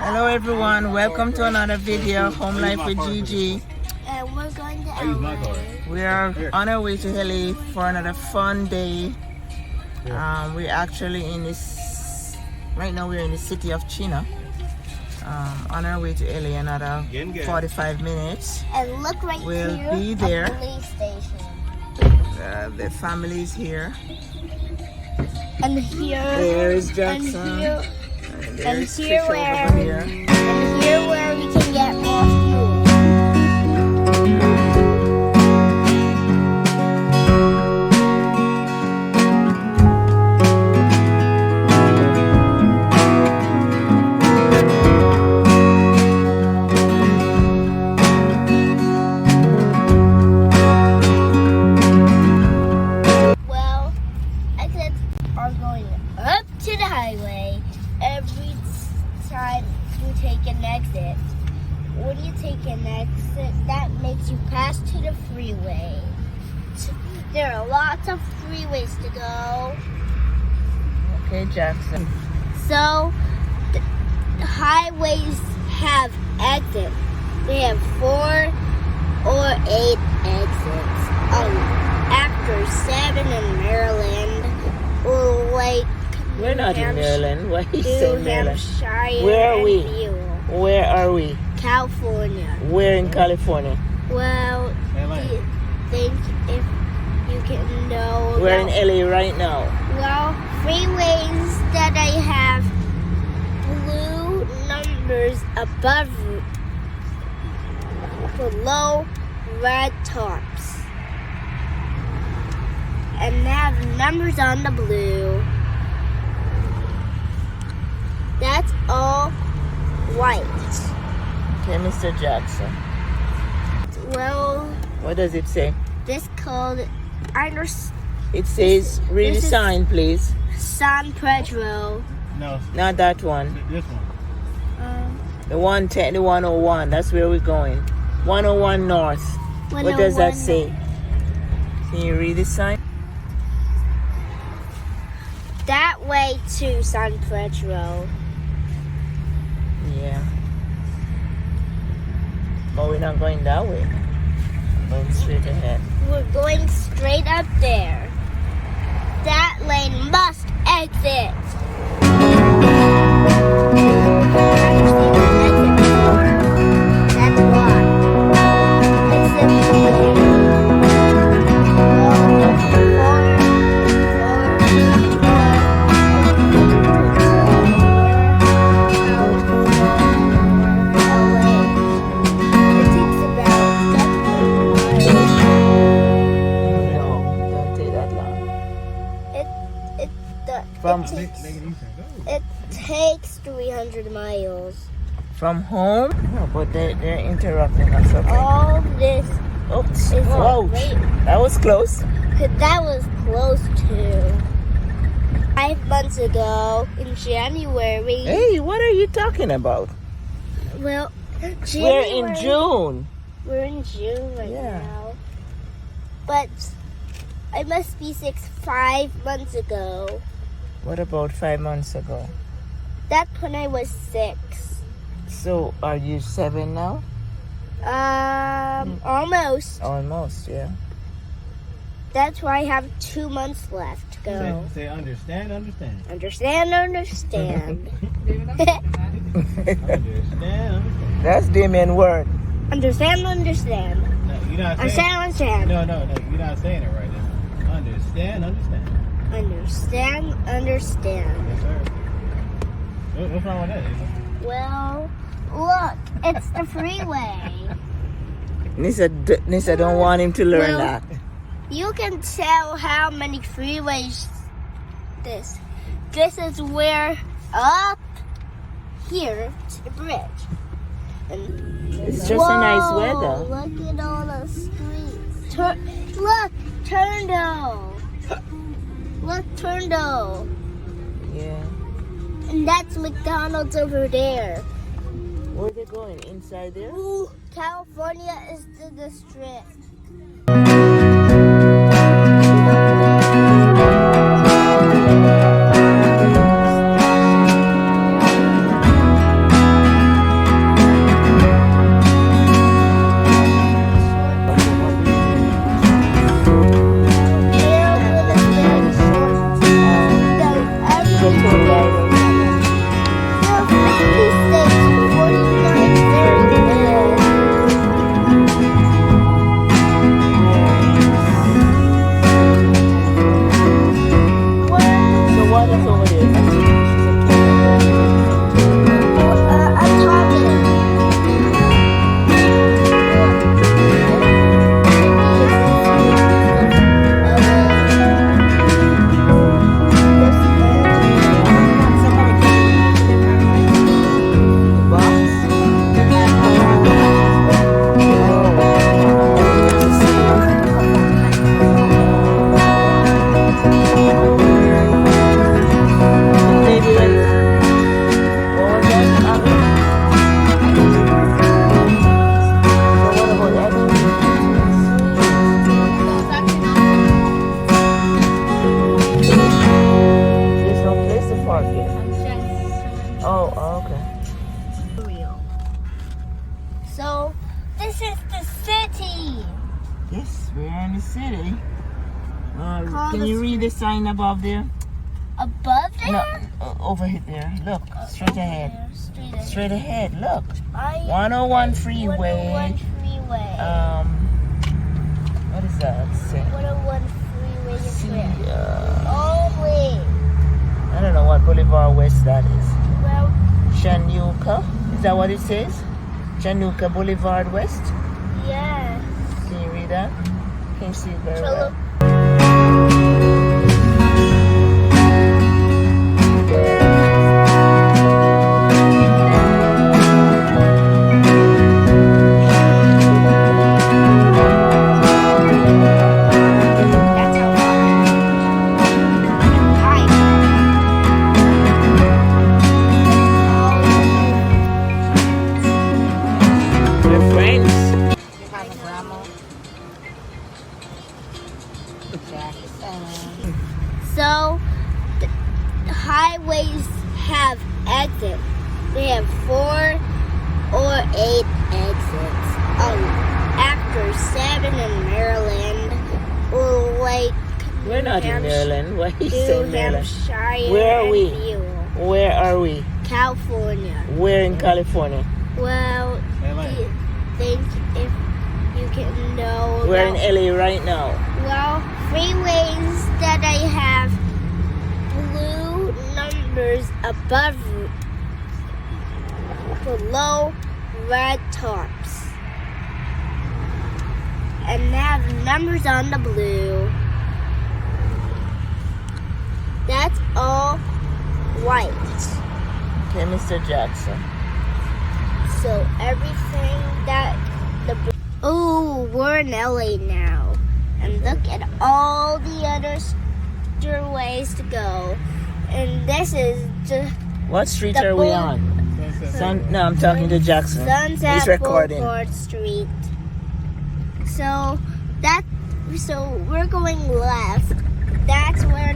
Hello everyone, welcome to another video, Home Life with Gigi. And we're going to LA. We are on our way to LA for another fun day. We're actually right now we're in the city of Chino. On our way to LA, another 45 minutes. And look right We'll here, be there. a police station. The family is here. And here, There is Jackson. and here Trish where, over here. and here where we can get more fuel. Well, exits are going up to the highway every time you take an exit. When you take an exit, that makes you pass to the freeway. There are lots of freeways to go. Okay, Jackson. So, the highways have exits. They have 4 or 8 exits. After 7 in Maryland, or like We're not in Maryland. Why are you New saying Maryland? Hampshire Where are and we? Buell. Where are we? California. We're in California. Well, do you think if you can know? We're in LA right now. Well, freeways that I have blue numbers above, below red tops. And they have numbers on the blue. That's all white. Okay, Mr. Jackson. Well, What does it say? this called It says, read the this is- sign, please. San Pedro. No, Not that one. this one. The 110, the 101. That's where we're going. 101 North. What does that 101 say? Can you read the sign? That way to San Pedro. Yeah. But we're not going that way. We're going straight ahead. We're going straight up there. That lane must exit. That's why. It's No, don't take that long. From It takes 300 miles. from home? No, but they're interrupting us. Okay. All this Oops. is Whoa. great. That was close. That was close to 5 months ago in January. Hey, what are you talking about? Well, We're in June. We're in June right Yeah. now. But I must be 5 months ago. What about 5 months ago? That's when I was 6. So, are you 7 now? Almost. Almost, yeah. That's why I have 2 months left to go. Say understand. Understand. Understand. That's Damian word. Understand. No, you're not saying. Understand. No, you're not saying it right now. Understand. Understand. Yes, sir. What's wrong with that? Well, look, it's the freeway. Nissa don't want him to learn Well- that. You can tell how many freeways this. This is where up here to the bridge. And It's just a nice whoa, weather. Look at all the streets. Look, Turndale. Look, Turndale. Yeah. And that's McDonald's over there. Where are they going? Inside there? Ooh, California is the district. We're in the city. Call Can the you read the sign above there? Above there? No, over here. Look, straight Over ahead. there, straight ahead. Straight ahead. Look. 101 101 freeway. freeway. What is that? Say? 101 freeway is See, where? Only. I don't know what Boulevard West that is. Well, Chanuka? Is that what it says? Chanuka Boulevard West? yeah. Can you read that? Can you see it very Cholo. well? That's a lot. We're friends. So, the highways have exits. They have 4 or 8 exits. After 7 in Maryland, or like We're not in Maryland. Why you New say Maryland? Hampshire, Where are and we? Buell. Where are we? California. We're in California. Well, LA. do you think if you can know We're about, in LA right now. well, freeways that I have blue numbers above, below red tops. And have numbers on the blue. That's all white. Okay, Mr. Jackson. So everything that the oh, we're in LA now, and look at all the other ways to go. And this is just What street The are we bull- on? No, I'm talking to Jackson. Sunset He's recording. Blvd Street. So we're going left. That's where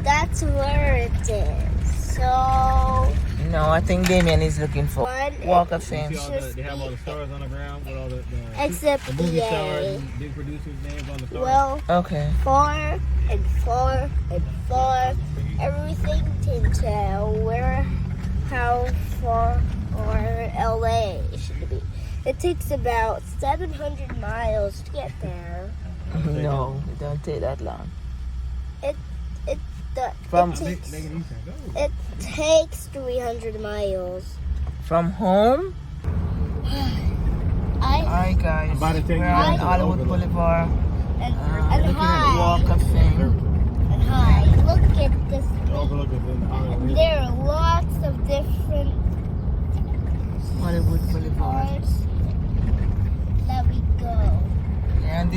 that's where it is. So No, I think Damien is looking for Walk of See Fame. they have all the stars on the ground with all the except movie stars yay. and big producers' names on the stars. Well, Okay. 4 and 4 and 4. Everything to tell how far or LA should be. It takes about 700 miles to get there. No, it don't take that long. From- It takes 300 miles. From home? Alright guys, I'm about to take we're you on guys to Hollywood Overlook. Boulevard. And Looking at hi. Walk of Fame. And hi. Look at this. Overlook is in Hollywood. There are lots of different Hollywood Boulevard. parts that we go. And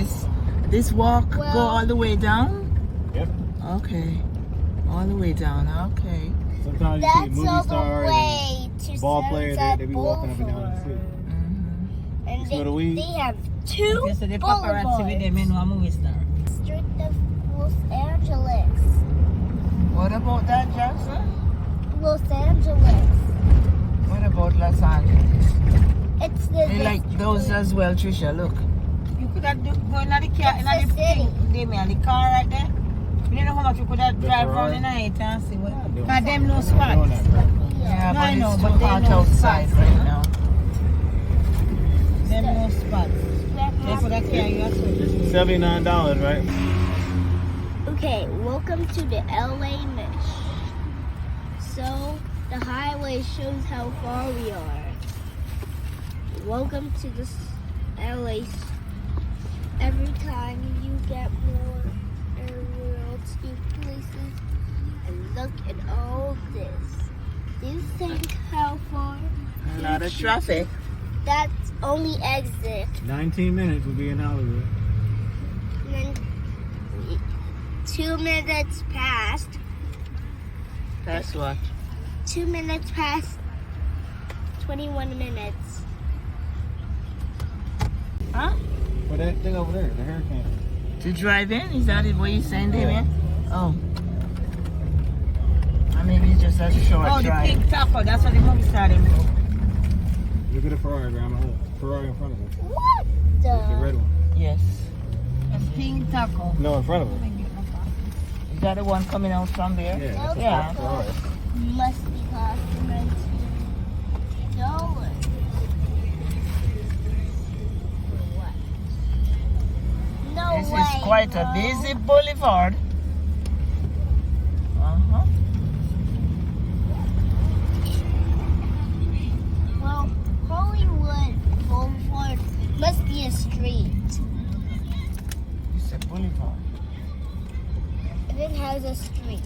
this walk Well- go all the way down? Yep. Okay. All the way down, okay. Sometimes you see That's movie all the stars way to and ball players. Sunset They be walking up and down the city. Mhm. And You see what a weed? they have 2 Okay, so the paparazzi with them, boulevards. you know, a movie star. Street of Los Angeles. What about that, Jackson? Los Angeles. What about Los Angeles? It's the They like those as well, Trisha, look. You could have go in the car, It's in the the city. thing, they made the car right there. You don't know how much you could have The drive Ferrari? around in the night and see what. doing Cause them no Doing spots. that, bro. Yeah, No, I but know, it's but too they hot know outside spots, right huh? now. Them no spots. They put a car you have $79, right? Okay, welcome to the LA Mesh. So, the highway shows how far we are. Welcome to this LA. Every time you get more worlds, new places, and look at all this. Do you think how far? A lot of traffic. That's only exit. 19 minutes will be in Hollywood. And then 2 minutes past. That's what. 2 minutes past 21 minutes. Huh? Well, that thing over there, the hurricane. To drive in? Is that what you're saying, Damien? Oh. Or maybe it's just a short Oh, the drive. pink taco, that's what the movie star them do. Look at the Ferrari, Grandma. Look, Ferrari in front of us. What The the? red one. Yes. A pink taco. No, in front of it. Is that the one coming out from there? Yeah. That's Yeah. all right. Must be costing $19. What? No This way, is quite a bro. busy boulevard. Uh-huh. Well, Hollywood Boulevard must be a street. It's a boulevard. And it has a street.